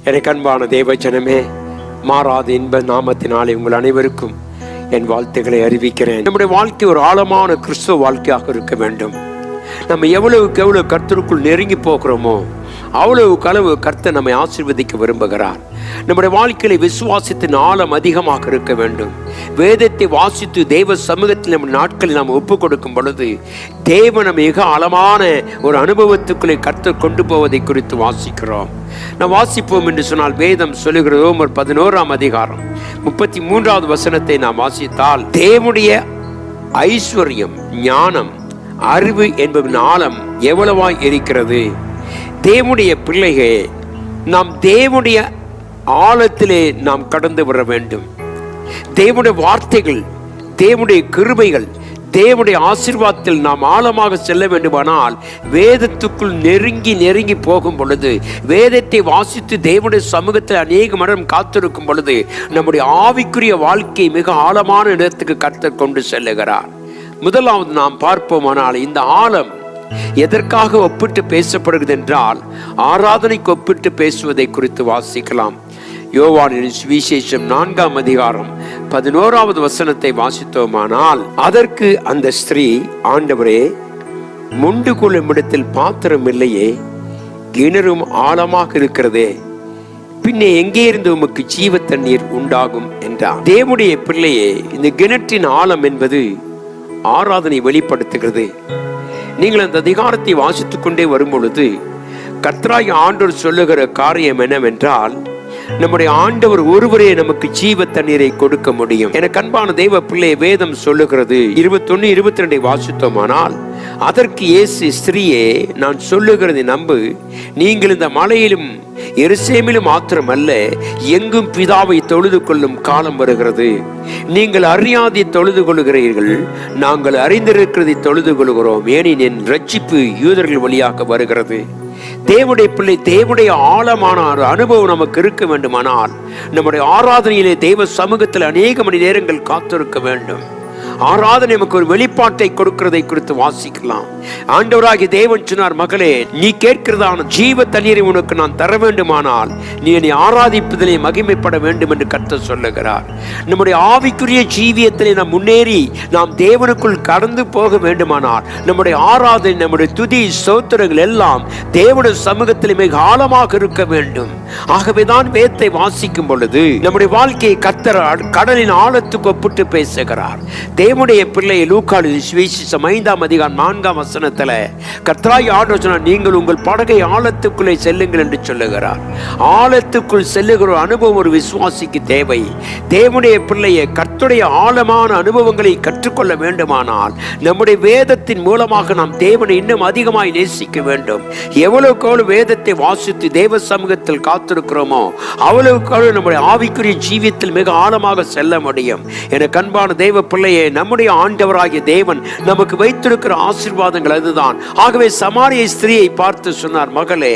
எனக்கு அன்பான தேவஜனமே, மாறாத இன்ப நாமத்தினாலே உங்கள் அனைவருக்கும் என் வாழ்த்துக்களை அறிவிக்கிறேன். நம்முடைய வாழ்க்கை ஒரு ஆழமான கிறிஸ்துவ வாழ்க்கையாக இருக்க வேண்டும். நம்ம எவ்வளவுக்கு எவ்வளவு கர்த்தருக்குள் நெருங்கி போகிறோமோ அவ்வளவுக்கு அளவு கர்த்தர் நம்மை ஆசீர்வதிக்க விரும்புகிறார். நம்முடைய வாழ்க்கையில விசுவாசத்தின் ஆழம் அதிகமாக இருக்க வேண்டும். வேதத்தை வாசித்து தெய்வ சமூகத்தில் நம்ம நாட்களில் நாம் ஒப்புக் கொடுக்கும் பொழுது தேவனை மிக ஆழமான ஒரு அனுபவத்துக்குள்ளே கர்த்தர் கொண்டு போவதை குறித்து வாசிக்கிறோம். நாம் வாசிப்போம் என்று சொன்னால் வேதம் சொல்லுகிறது. ரோமர் 11ஆம் அதிகாரம் 33வது வசனத்தை நாம் வாசித்தால், தேவனுடைய ஐஸ்வர்யம், ஞானம், அறிவு என்பதின் ஆழம் எவ்வளவாய் இருக்கிறது. தேவனுடைய பிள்ளைகளே, நாம் தேவனுடைய ஆழத்திலே நாம் கடந்து வர வேண்டும். தேவனுடைய வார்த்தைகள், தேவனுடைய கிருபைகள், தேவனுடைய ஆசீர்வாதத்தில் நாம் ஆழமாக செல்ல வேண்டுமானால் வேதத்துக்குள் நெருங்கி நெருங்கி போகும் பொழுது, வேதத்தை வாசித்து தேவனுடைய சமூகத்தில் அநேக மரம் காத்திருக்கும் பொழுது நம்முடைய ஆவிக்குரிய வாழ்க்கை மிக ஆழமான இடத்துக்கு கர்த்தர் கொண்டு செல்லுகிறார். முதலாவது நாம் பார்ப்போமானால், இந்த ஆழம் எதற்காக ஒப்பிட்டு பேசப்படுகிறது என்றால் ஆராதனைக்கு ஒப்பிட்டு பேசுவதை குறித்து வாசிக்கலாம். யோவானின் சுவிசேஷம் 4ஆம் அதிகாரம் 11வது வசனத்தை வாசித்தோமானால், அதற்கு அந்த ஸ்திரீ, ஆண்டவரே, முண்டு கொள்ளும் இடத்தில் பாத்திரம் இல்லையே, கிணறும் ஆழமாக இருக்கிறதே, பின்னே எங்கே இருந்து உமக்கு ஜீவ தண்ணீர் உண்டாகும் என்றார். தேவனுடைய பிள்ளையே, இந்த கிணற்றின் ஆழம் என்பது ஆராதனை வெளிப்படுத்துகிறது. நீங்கள் அந்த அதிகாரத்தை வாசித்துக் கொண்டே வரும் பொழுது கர்த்தராகிய ஆண்டவர் சொல்லுகிற காரியம் என்னவென்றால், நம்முடைய ஆண்டவர் ஒருவரே நமக்கு ஜீவ தண்ணீரை கொடுக்க முடியும். எனக்கு அன்பான தெய்வ பிள்ளை, வேதம் சொல்லுகிறது 21, 22 வாசித்தோமானால், அதற்கு இயேசு, ஸ்திரீயே, நான் சொல்லுகிறதை நம்பு, நீங்கள் இந்த மலையிலும் எருசலேமிலும் மாத்திரமல்ல, எங்கும் பிதாவை தொழுது கொள்ளும் காலம் வருகிறது. நீங்கள் அறியாதை தொழுது கொள்கிறீர்கள், நாங்கள் அறிந்திருக்கிறதை தொழுது கொள்கிறோம், ஏனெனில் என் ரட்சிப்பு யூதர்கள் வழியாக வருகிறது. தேவனுடைய பிள்ளை, தேவனுடைய ஆழமான ஒரு அனுபவம் நமக்கு இருக்க வேண்டுமானால் நம்முடைய ஆராதனையிலே தெய்வ சமூகத்தில் அநேக மணி நேரங்கள் காத்திருக்க வேண்டும். ஆராதனை நமக்கு ஒரு வெளிப்பாட்டை கொடுக்கிறதை குறித்து வாசிக்கலாம். ஆண்டவராகிய தேவன் சொன்னார், மகளே, நீ கேட்கிறதான ஜீவ தண்ணீரை உனக்கு நான் தர வேண்டுமானால் நீ என்னை ஆராதிப்பதிலே மகிமைப்பட வேண்டும் என்று கர்த்தர் சொல்லுகிறார். நம்முடைய ஆவிக்குரிய ஜீவியத்திலே நாம் முன்னேறி நாம் தேவனுக்குள் கடந்து போக வேண்டுமானால் நம்முடைய ஆராதனை, நம்முடைய துதி, ஸ்தோத்திரங்கள் எல்லாம் தேவனுடைய சமூகத்திலே மிக ஆழமாக இருக்க வேண்டும். ஆகவேதான் வேதத்தை வாசிக்கும் பொழுது நம்முடைய வாழ்க்கையை கர்த்தர் கடலின் ஆழத்துக்கு ஒப்பிட்டு பேசுகிறார். தேவனுடைய பிள்ளை, லூக்காவின் சுவிசேஷம் 5ஆம் அதிகாரம் 4ஆம் வசனத்துல கர்த்தராகிய ஆண்டவர் சொன்னார், நீங்கள் உங்கள் படகை ஆழத்துக்குள்ளே செல்லுங்கள் என்று சொல்லுகிறார். ஆழத்துக்குள் செல்லுகிற அனுபவம் ஒரு விசுவாசிக்கு தேவை. தேவனுடைய பிள்ளையை கர்த்தருடைய ஆழமான அனுபவங்களை கற்றுக்கொள்ள வேண்டுமானால் நம்முடைய வேதத்தின் மூலமாக நாம் தேவனை இன்னும் அதிகமாய் நேசிக்க வேண்டும். எவ்வளவுக்கு எவ்வளவு வேதத்தை வாசித்து தேவ சமூகத்தில் காத்திருக்கிறோமோ அவ்வளவுக்கு அவ்வளவு நம்முடைய ஆவிக்குரிய ஜீவியத்தில் மிக ஆழமாக செல்ல முடியும். எனக்கு அன்பான தெய்வ பிள்ளையை, நம்முடைய ஆண்டவராகிய தேவன் நமக்கு வைத்திருக்கிற ஆசீர்வாதங்கள் அதுதான். ஆகவே சமாரிய ஸ்திரியை பார்த்து சொன்னார், மகளே,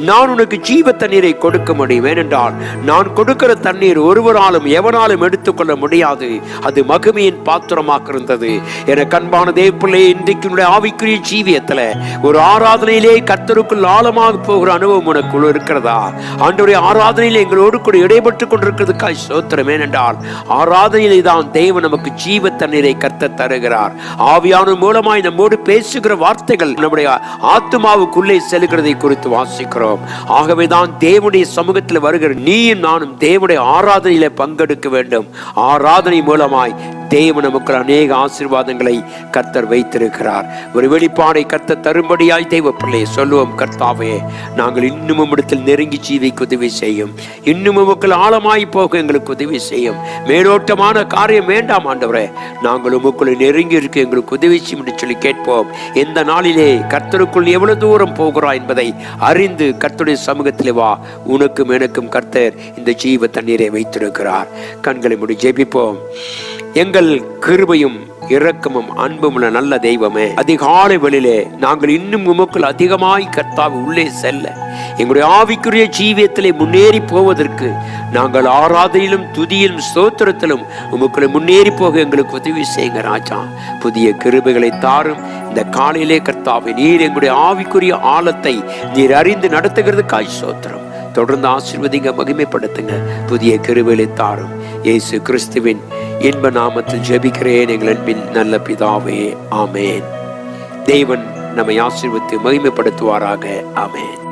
நான் உனக்கு ஜீவ தண்ணீரை கொடுக்க முடியும். ஏனென்றால் நான் கொடுக்கிற தண்ணீர் ஒருவராலும் எவனாலும் எடுத்துக்கொள்ள முடியாது. அது மகிமையின் பாத்திரமாக இருந்தது. எனக்கு அன்பான தேவ பிள்ளையை, இன்றைக்கு ஆவிக்குரிய ஜீவியத்துல ஒரு ஆராதனையிலே கர்த்தருக்குள் ஆழமாக போகிற அனுபவம் உனக்குள்ள இருக்கிறதா? ஆண்டவருடைய ஆராதனையிலே எங்களோடு கூட இடைப்பட்டுக் கொண்டிருக்கிறதுக்காய் ஸ்தோத்திரம். ஏனென்றால் ஆராதனையிலே தான் தேவன் நமக்கு ஜீவ தண்ணீரை கர்த்தர் தருகிறார். ஆவியானவர் மூலமாய் நம்மோடு பேசுகிற வார்த்தைகள் நம்முடைய ஆத்துமாவுக்குள்ளே செல்கிறதை குறித்து வாசிக்கிறோம். ஆகவேதான் தேவனுடைய சமூகத்தில் வருகிற நீயும் நானும் தேவனுடைய ஆராதனையில பங்கெடுக்க வேண்டும். ஆராதனை மூலமாய் தேவன் நமக்கு அநேக ஆசீர்வாதங்களை கர்த்தர் வைத்திருக்கிறார். ஒரு வெளிப்பாடை கர்த்தர் தரும்படியாய் தெய்வ பிள்ளையை சொல்லுவோம். கர்த்தாவே, நாங்கள் இன்னும் உம்மிடத்தில் நெருங்கி ஜீவிக்க உதவி செய்யும். இன்னும் உமக்கு ஆழமாய் போக எங்களுக்கு உதவி செய்யும். மேலோட்டமான காரியம் வேண்டாம் ஆண்டவரே, நாங்கள் உமக்குள்ளே நெருங்கி இருக்க எங்களுக்கு உதவி செய்யும் என்று சொல்லி கேட்போம். எந்த நாளிலே கர்த்தருக்குள் எவ்வளவு தூரம் போகிறாய் என்பதை அறிந்து கர்த்தருடைய சமூகத்திலே வா. உனக்கும் எனக்கும் கர்த்தர் இந்த ஜீவ தண்ணீரை வைத்திருக்கிறார். கண்களை மூடி ஜெபிப்போம். எங்கள் கிருபையும் இரக்கமும் அன்பும் உள்ள நல்ல தெய்வமே, அதிகாலை வேளையிலே நாங்கள் இன்னும் உமக்குள் அதிகமாய் கர்த்தாவே உள்ளே செல்ல, எங்களுடைய ஆவிக்குரிய ஜீவியத்திலே முன்னேறி போவதற்கு நாங்கள் ஆராதனையிலும் துதியிலும் ஸ்தோத்திரத்திலும் உமக்குள்ள முன்னேறி போக எங்களுக்கு உதவி செய்யுங்க ராஜா. புதிய கிருபைகளை தாரும். இந்த காலையிலே கர்த்தாவே, நீர் எங்களுடைய ஆவிக்குரிய ஆழத்தை நீர் அறிந்து நடத்துகிறதுக்காய் ஸ்தோத்திரம். தொடர்ந்து ஆசீர்வதிங்க, மகிமைப்படுத்துங்க, புதிய கிருபைகளை தாரும். இயேசு கிறிஸ்துவின் இன்ப நாமத்தில் ஜெபிக்கிறேன் எங்கள் அன்பின் நல்ல பிதாவே, ஆமேன். தேவன் நம்மை ஆசீர்வதித்து மகிமைப்படுத்துவாராக. ஆமேன்.